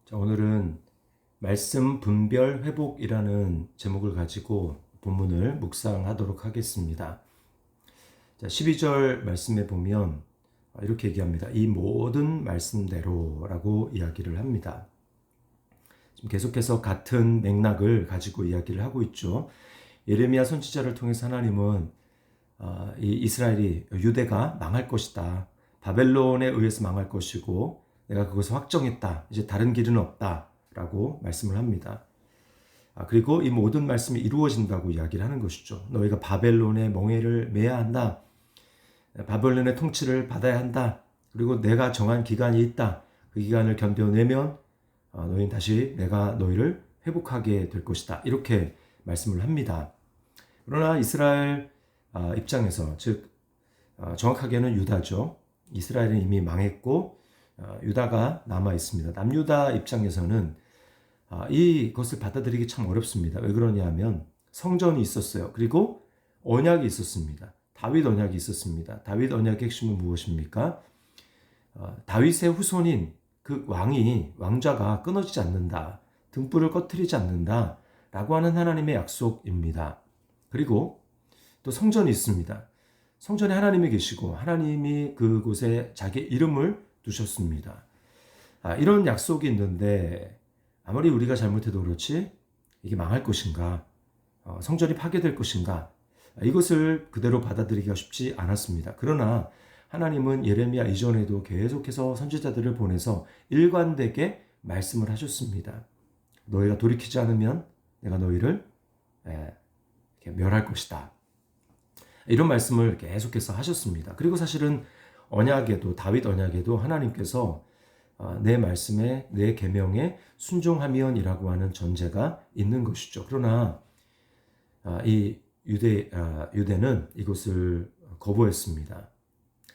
자, 오늘은 말씀 분별 회복이라는 제목을 가지고 본문을 묵상하도록 하겠습니다. 자, 12절 말씀에 보면 이렇게 얘기합니다. 이 모든 말씀대로라고 이야기를 합니다. 지금 계속해서 같은 맥락을 가지고 이야기를 하고 있죠. 예레미야 선지자를 통해서 하나님은 이 이스라엘이 유대가 망할 것이다. 바벨론에 의해서 망할 것이고 내가 그것을 확정했다. 이제 다른 길은 없다. 라고 말씀을 합니다. 그리고 이 모든 말씀이 이루어진다고 이야기를 하는 것이죠. 너희가 바벨론의 멍에를 매야 한다. 바벨론의 통치를 받아야 한다. 그리고 내가 정한 기간이 있다. 그 기간을 견뎌내면 너희는 다시 내가 너희를 회복하게 될 것이다. 이렇게 말씀을 합니다. 그러나 이스라엘 입장에서 즉 정확하게는 유다죠. 이스라엘은 이미 망했고 유다가 남아 있습니다. 남유다 입장에서는 이것을 받아들이기 참 어렵습니다. 왜 그러냐면 성전이 있었어요. 그리고 언약이 있었습니다. 다윗 언약이 있었습니다. 다윗 언약의 핵심은 무엇입니까? 다윗의 후손인 그 왕자가 끊어지지 않는다. 등불을 꺼트리지 않는다. 라고 하는 하나님의 약속입니다. 그리고 또 성전이 있습니다. 성전에 하나님이 계시고 하나님이 그곳에 자기 이름을 두셨습니다. 이런 약속이 있는데 아무리 우리가 잘못해도 그렇지 이게 망할 것인가, 성전이 파괴될 것인가, 이것을 그대로 받아들이기가 쉽지 않았습니다. 그러나 하나님은 예레미야 이전에도 계속해서 선지자들을 보내서 일관되게 말씀을 하셨습니다. 너희가 돌이키지 않으면 내가 너희를 멸할 것이다. 이런 말씀을 계속해서 하셨습니다. 그리고 사실은 언약에도 다윗 언약에도 하나님께서 내 말씀에 내 계명에 순종하면이라고 하는 전제가 있는 것이죠. 그러나 이 유대는 이것을 거부했습니다.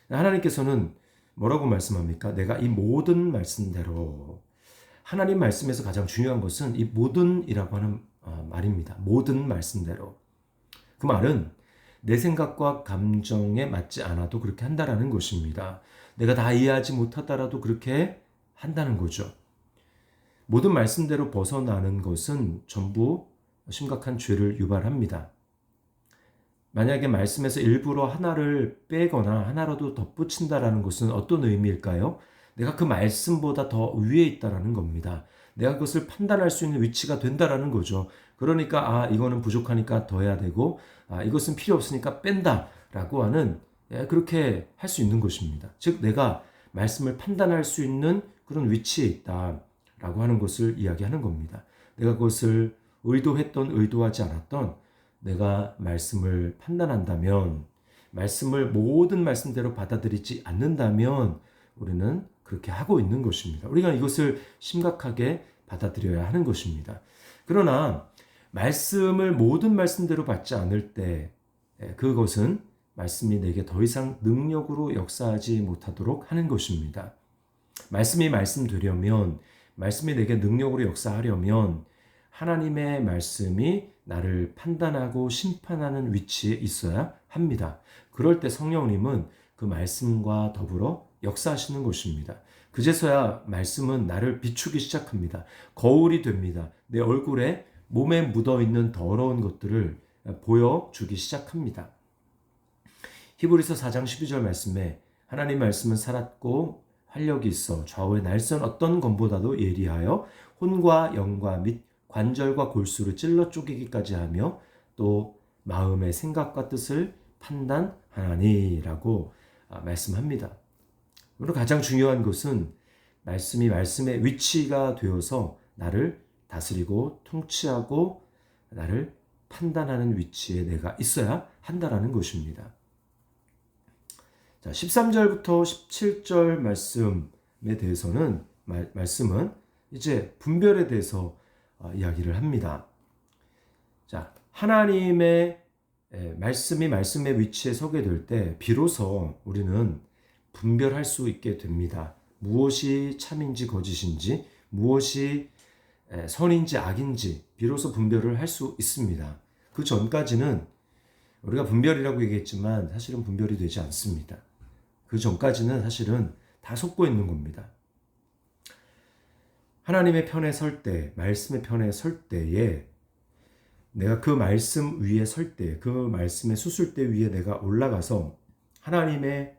하나님께서는 뭐라고 말씀합니까? 내가 이 모든 말씀대로, 하나님 말씀에서 가장 중요한 것은 이 모든이라고 하는 말입니다. 모든 말씀대로. 그 말은 내 생각과 감정에 맞지 않아도 그렇게 한다라는 것입니다. 내가 다 이해하지 못하더라도 그렇게 한다는 거죠. 모든 말씀대로 벗어나는 것은 전부 심각한 죄를 유발합니다. 만약에 말씀에서 일부러 하나를 빼거나 하나라도 덧붙인다라는 것은 어떤 의미일까요? 내가 그 말씀보다 더 위에 있다라는 겁니다. 내가 그것을 판단할 수 있는 위치가 된다라는 거죠. 그러니까 이거는 부족하니까 더 해야 되고 이것은 필요 없으니까 뺀다라고 하는 그렇게 할 수 있는 것입니다. 즉 내가 말씀을 판단할 수 있는 그런 위치에 있다라고 하는 것을 이야기하는 겁니다. 내가 그것을 의도했던 의도하지 않았던 내가 말씀을 판단한다면, 말씀을 모든 말씀대로 받아들이지 않는다면 우리는 그렇게 하고 있는 것입니다. 우리가 이것을 심각하게 받아들여야 하는 것입니다. 그러나 말씀을 모든 말씀대로 받지 않을 때 그것은 말씀이 내게 더 이상 능력으로 역사하지 못하도록 하는 것입니다. 말씀이 말씀되려면, 말씀이 내게 능력으로 역사하려면 하나님의 말씀이 나를 판단하고 심판하는 위치에 있어야 합니다. 그럴 때 성령님은 그 말씀과 더불어 역사하시는 것입니다. 그제서야 말씀은 나를 비추기 시작합니다. 거울이 됩니다. 내 얼굴에 몸에 묻어있는 더러운 것들을 보여주기 시작합니다. 히브리서 4장 12절 말씀에 하나님 말씀은 살았고 활력이 있어 좌우의 날선 어떤 검보다도 예리하여 혼과 영과 및 관절과 골수를 찔러 쪼개기까지 하며 또 마음의 생각과 뜻을 판단하나니라고 말씀합니다. 그리고 가장 중요한 것은 말씀이 말씀의 위치가 되어서 나를 다스리고 통치하고 나를 판단하는 위치에 내가 있어야 한다라는 것입니다. 자, 13절부터 17절 말씀에 대해서는 말씀은 이제 분별에 대해서 이야기를 합니다. 자, 하나님의 말씀이 말씀의 위치에 서게 될 때 비로소 우리는 분별할 수 있게 됩니다. 무엇이 참인지 거짓인지, 무엇이 선인지 악인지 비로소 분별을 할 수 있습니다. 그 전까지는 우리가 분별이라고 얘기했지만 사실은 분별이 되지 않습니다. 그 전까지는 사실은 다 속고 있는 겁니다. 하나님의 편에 설 때, 말씀의 편에 설 때에 내가 그 말씀 위에 설 때, 그 말씀의 수술대 위에 내가 올라가서 하나님의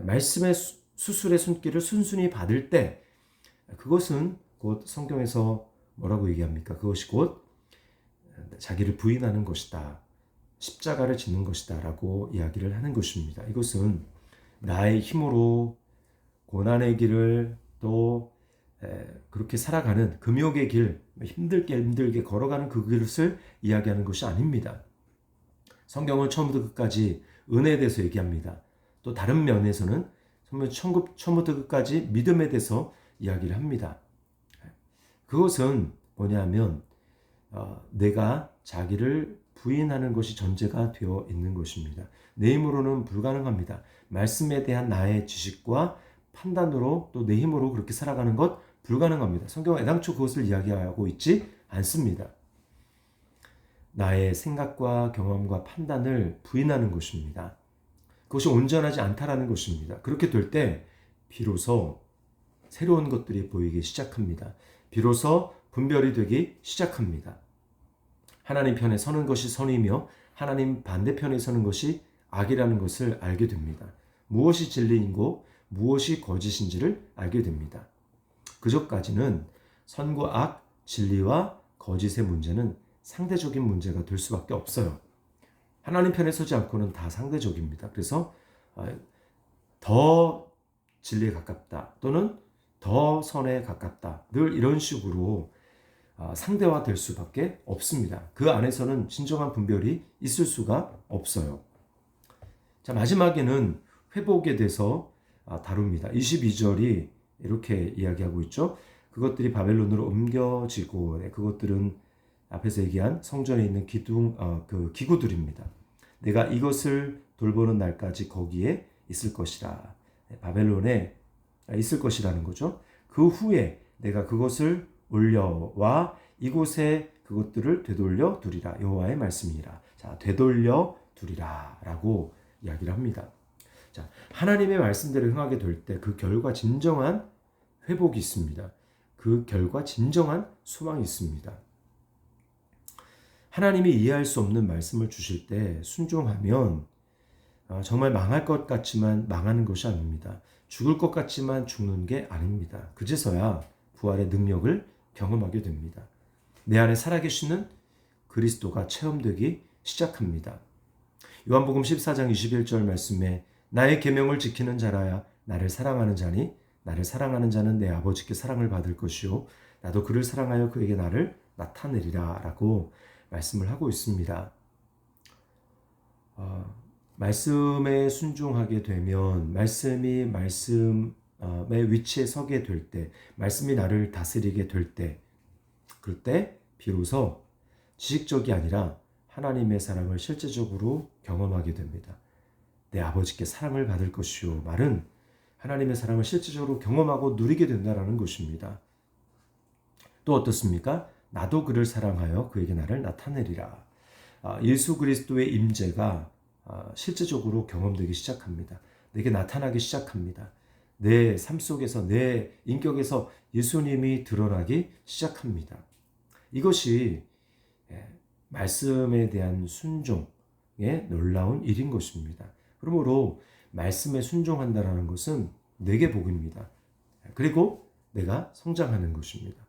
말씀의 수술의 손길을 순순히 받을 때, 그것은 곧 성경에서 뭐라고 얘기합니까? 그것이 곧 자기를 부인하는 것이다. 십자가를 짓는 것이다. 라고 이야기를 하는 것입니다. 이것은 나의 힘으로 고난의 길을 또 그렇게 살아가는 금욕의 길, 힘들게 걸어가는 그 길을 이야기하는 것이 아닙니다. 성경은 처음부터 끝까지 은혜에 대해서 얘기합니다. 또 다른 면에서는 처음부터 끝까지 믿음에 대해서 이야기를 합니다. 그것은 뭐냐면 내가 자기를 부인하는 것이 전제가 되어 있는 것입니다. 내 힘으로는 불가능합니다. 말씀에 대한 나의 지식과 판단으로 또 내 힘으로 그렇게 살아가는 것 불가능합니다. 성경은 애당초 그것을 이야기하고 있지 않습니다. 나의 생각과 경험과 판단을 부인하는 것입니다. 그것이 온전하지 않다라는 것입니다. 그렇게 될 때 비로소 새로운 것들이 보이기 시작합니다. 비로소 분별이 되기 시작합니다. 하나님 편에 서는 것이 선이며 하나님 반대편에 서는 것이 악이라는 것을 알게 됩니다. 무엇이 진리인고 무엇이 거짓인지를 알게 됩니다. 그전까지는 선과 악, 진리와 거짓의 문제는 상대적인 문제가 될 수밖에 없어요. 하나님 편에 서지 않고는 다 상대적입니다. 그래서 더 진리에 가깝다 또는 더 선에 가깝다 늘 이런 식으로 상대화될 수밖에 없습니다. 그 안에서는 진정한 분별이 있을 수가 없어요. 자, 마지막에는 회복에 대해서 다룹니다. 22절이 이렇게 이야기하고 있죠. 그것들이 바벨론으로 옮겨지고 그것들은 앞에서 얘기한 성전에 있는 기구들입니다. 내가 이것을 돌보는 날까지 거기에 있을 것이라. 바벨론에 있을 것이라는 거죠. 그 후에 내가 그것을 올려와 이곳에 그것들을 되돌려 두리라. 여호와의 말씀이니라. 자, 되돌려 두리라라고 이야기를 합니다. 자, 하나님의 말씀대로 행하게 될 때 그 결과 진정한 회복이 있습니다. 그 결과 진정한 소망이 있습니다. 하나님이 이해할 수 없는 말씀을 주실 때 순종하면 정말 망할 것 같지만 망하는 것이 아닙니다. 죽을 것 같지만 죽는 게 아닙니다. 그제서야 부활의 능력을 경험하게 됩니다. 내 안에 살아계시는 그리스도가 체험되기 시작합니다. 요한복음 14장 21절 말씀에 나의 계명을 지키는 자라야 나를 사랑하는 자니 나를 사랑하는 자는 내 아버지께 사랑을 받을 것이요 나도 그를 사랑하여 그에게 나를 나타내리라 라고 말씀을 하고 있습니다. 말씀에 순종하게 되면 말씀의 위치에 서게 될 때 말씀이 나를 다스리게 될 때 그럴 때 비로소 지식적이 아니라 하나님의 사랑을 실제적으로 경험하게 됩니다. 내 아버지께 사랑을 받을 것이요 말은 하나님의 사랑을 실제적으로 경험하고 누리게 된다는 것입니다. 또 어떻습니까? 나도 그를 사랑하여 그에게 나를 나타내리라. 예수 그리스도의 임재가 실제적으로 경험되기 시작합니다. 내게 나타나기 시작합니다. 내 삶 속에서 내 인격에서 예수님이 드러나기 시작합니다. 이것이 말씀에 대한 순종의 놀라운 일인 것입니다. 그러므로 말씀에 순종한다는 것은 내게 복입니다. 그리고 내가 성장하는 것입니다.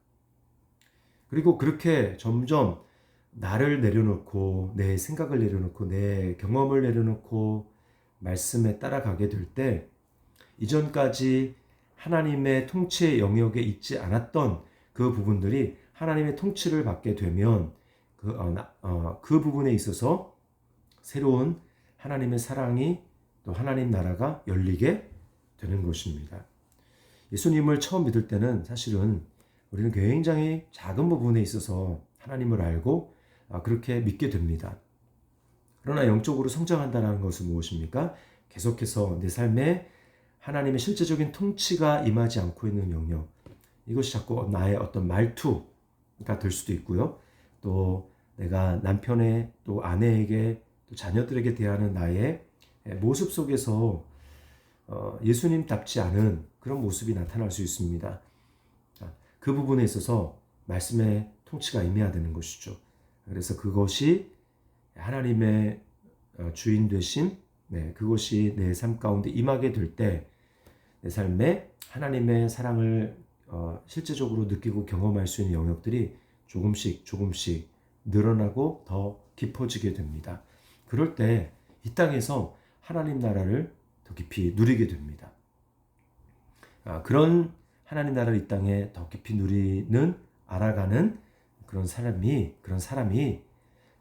그리고 그렇게 점점 나를 내려놓고 내 생각을 내려놓고 내 경험을 내려놓고 말씀에 따라가게 될 때 이전까지 하나님의 통치의 영역에 있지 않았던 그 부분들이 하나님의 통치를 받게 되면 그 부분에 있어서 새로운 하나님의 사랑이 또 하나님 나라가 열리게 되는 것입니다. 예수님을 처음 믿을 때는 사실은 우리는 굉장히 작은 부분에 있어서 하나님을 알고 그렇게 믿게 됩니다. 그러나 영적으로 성장한다는 것은 무엇입니까? 계속해서 내 삶에 하나님의 실제적인 통치가 임하지 않고 있는 영역, 이것이 자꾸 나의 어떤 말투가 될 수도 있고요. 또 내가 남편에 또 아내에게 또 자녀들에게 대하는 나의 모습 속에서 예수님답지 않은 그런 모습이 나타날 수 있습니다. 그 그 부분에 있어서 말씀의 통치가 임해야 되는 것이죠. 그래서 그것이 하나님의 주인 되심, 그것이 내 삶 가운데 임하게 될 때 내 삶에 하나님의 사랑을 실제적으로 느끼고 경험할 수 있는 영역들이 조금씩 늘어나고 더 깊어지게 됩니다. 그럴 때 이 땅에서 하나님 나라를 더 깊이 누리게 됩니다. 그런 하나님 나라를 이 땅에 더 깊이 누리는 알아가는 그런 사람이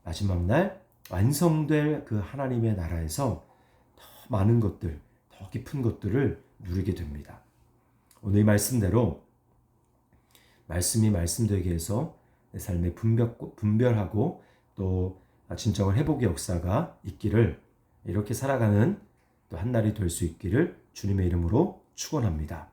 마지막 날 완성될 그 하나님의 나라에서 더 많은 것들, 더 깊은 것들을 누리게 됩니다. 오늘 이 말씀대로 말씀이 말씀되게 해서 내 삶에 분별하고 또 진정한 회복의 역사가 있기를, 이렇게 살아가는 또 한 날이 될 수 있기를 주님의 이름으로 축원합니다.